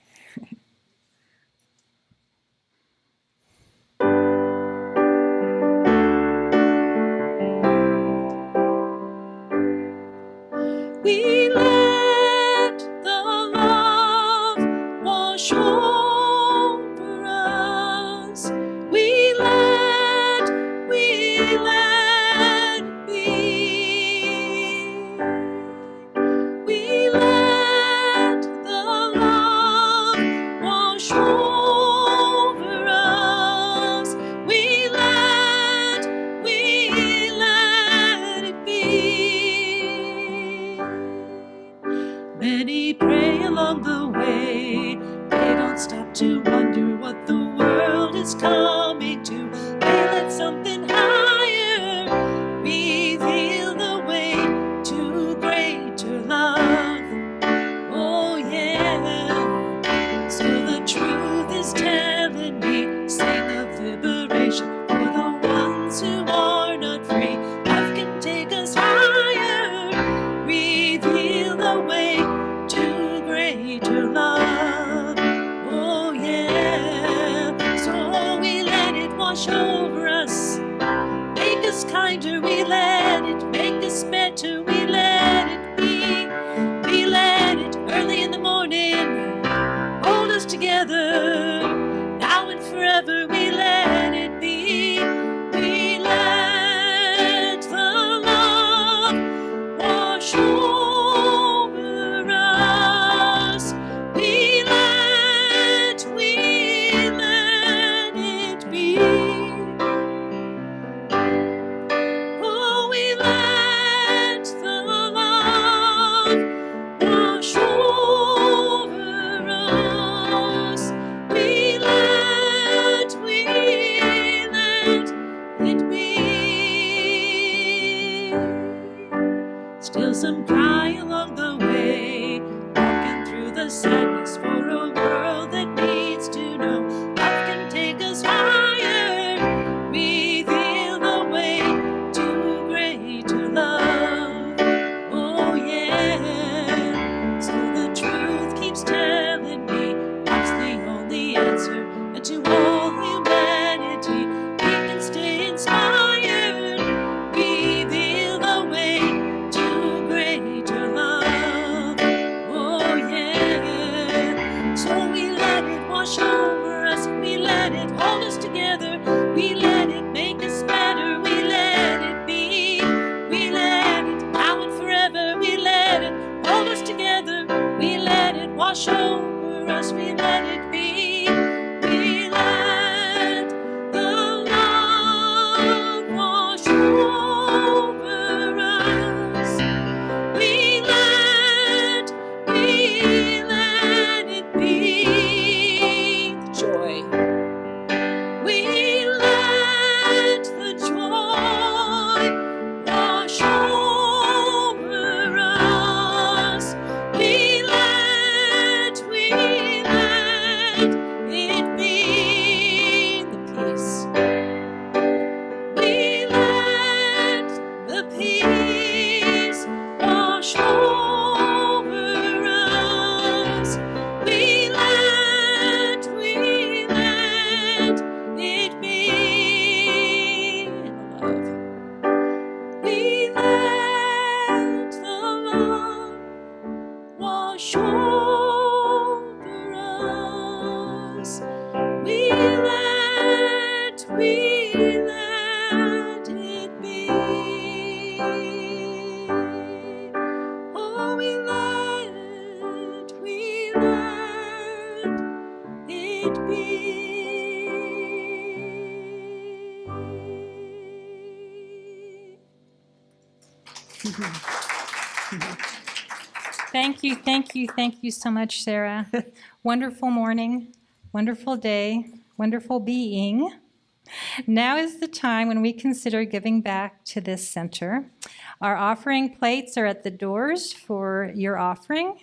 We let the love wash over us. We let it be. We let the love wash over us. We let it be. Many pray along the way. They don't stop to wonder what the world is coming to. They let something higher reveal the way to greater love. Oh yeah. So the truth is telling me, sing of liberation for the ones who are not free. Love can take us higher, reveal the way to greater love. Oh yeah. So we let it wash over us, make us kinder. We let it make us better. We let it be. We let it early in the morning, hold us together, now and forever. We let it be. We let the love wash over us. We let it be. Oh, we let the love wash over us. We let it be. Still some cry along the way, walking through the sadness for a world that needs to know love can take us higher, reveal the way to greater love. Oh yeah. So the truth keeps telling me love's the only answer, and to all humanity we can stay inspired, reveal the way to greater love. Oh yeah. So we let it wash over us. We let it hold us together. We let it make us better. We let it be. We let it now and forever. We let it hold us together. We let it wash over us. We let it be. We let the love wash over us. We let it be. Joy. We let the joy wash over us. We let Thank you, thank you, thank you so much, Sarah. Wonderful morning, wonderful day, wonderful being. Now is the time when we consider giving back to this center. Our offering plates are at the doors for your offering.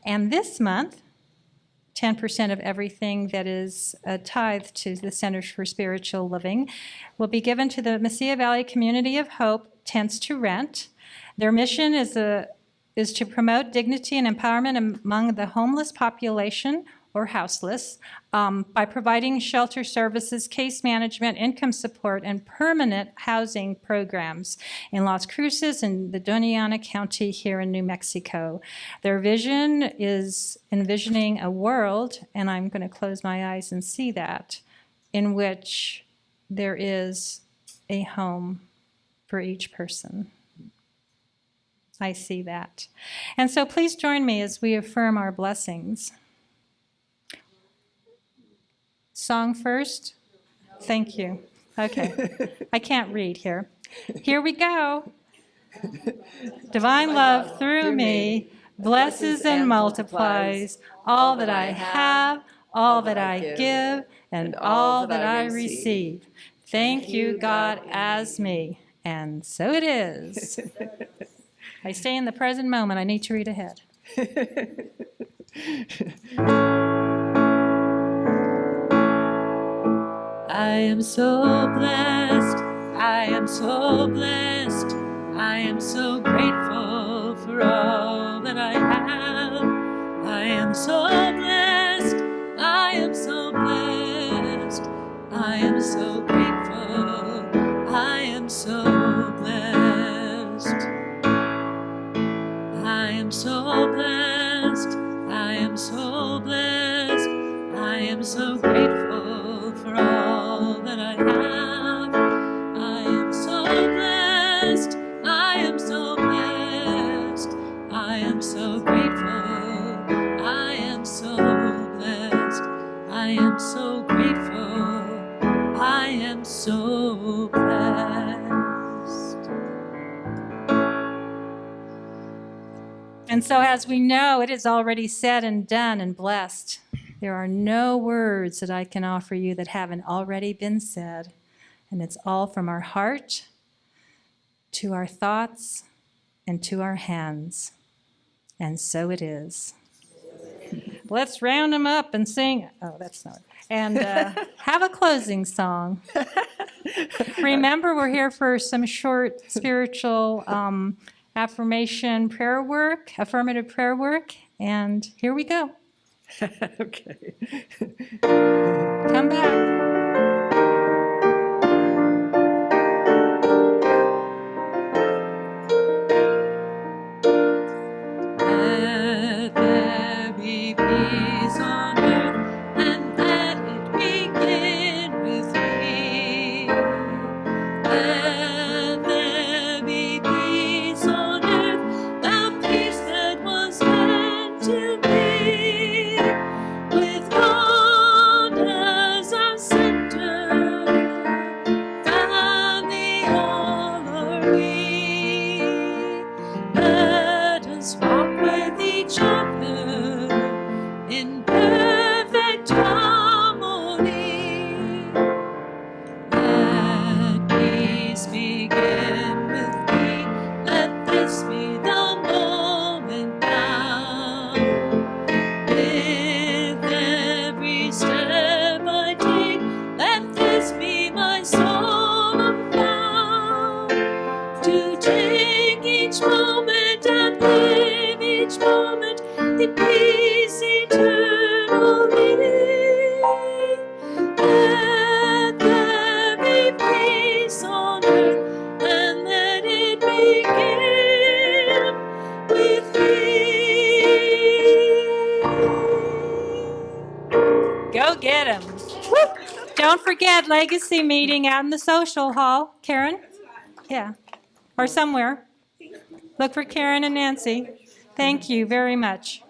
And this month, 10% of everything that is a tithe to the Centers for Spiritual Living will be given to the Mesilla Valley Community of Hope Tents to Rent. Their mission is to promote dignity and empowerment among the homeless population or houseless by providing shelter services, case management, income support, and permanent housing programs in Las Cruces and the Doñana County here in New Mexico. Their vision is envisioning a world, and I'm going to close my eyes and see that, in which there is a home for each person. I see that. And so please join me as we affirm our blessings. Song first? Thank you. Okay. I can't read here. Here we go. Divine love through me blesses and multiplies all that I have, all that I give, and all that I receive. Thank you, God, as me. And so it is. I stay in the present moment. I need to read ahead. I am so blessed, I am so blessed, I am so grateful for all that I have. I am so blessed, I am so blessed, I am so grateful, I am so blessed. I am so blessed, I am so blessed, I am so grateful for all that I have. I am so blessed, I am so blessed, I am so grateful, I am so blessed, I am so grateful, I am so blessed. And so, as we know, it is already said and done and blessed. There are no words that I can offer you that haven't already been said. And it's all from our heart to our thoughts and to our hands. And so it is. Let's round them up and sing. Oh, that's not. And have a closing song. Remember, we're here for some short spiritual affirmation prayer work, affirmative prayer work. And here we go. Okay. Come back. Let there be peace on earth, and let it begin with me. Let there be peace on earth, the peace that was meant to be, with God as our center, family all are we. Let us walk with each other in perfect harmony. Let peace begin with me. Let this be the moment now. With every step I take, let this be my song of love. To take each moment and live each moment in peace eternally. Let there be peace on earth, and let it begin with me. Go get him. Don't forget Legacy meeting out in the social hall. Karen? Yeah. Or somewhere. Look for Karen and Nancy. Thank you very much.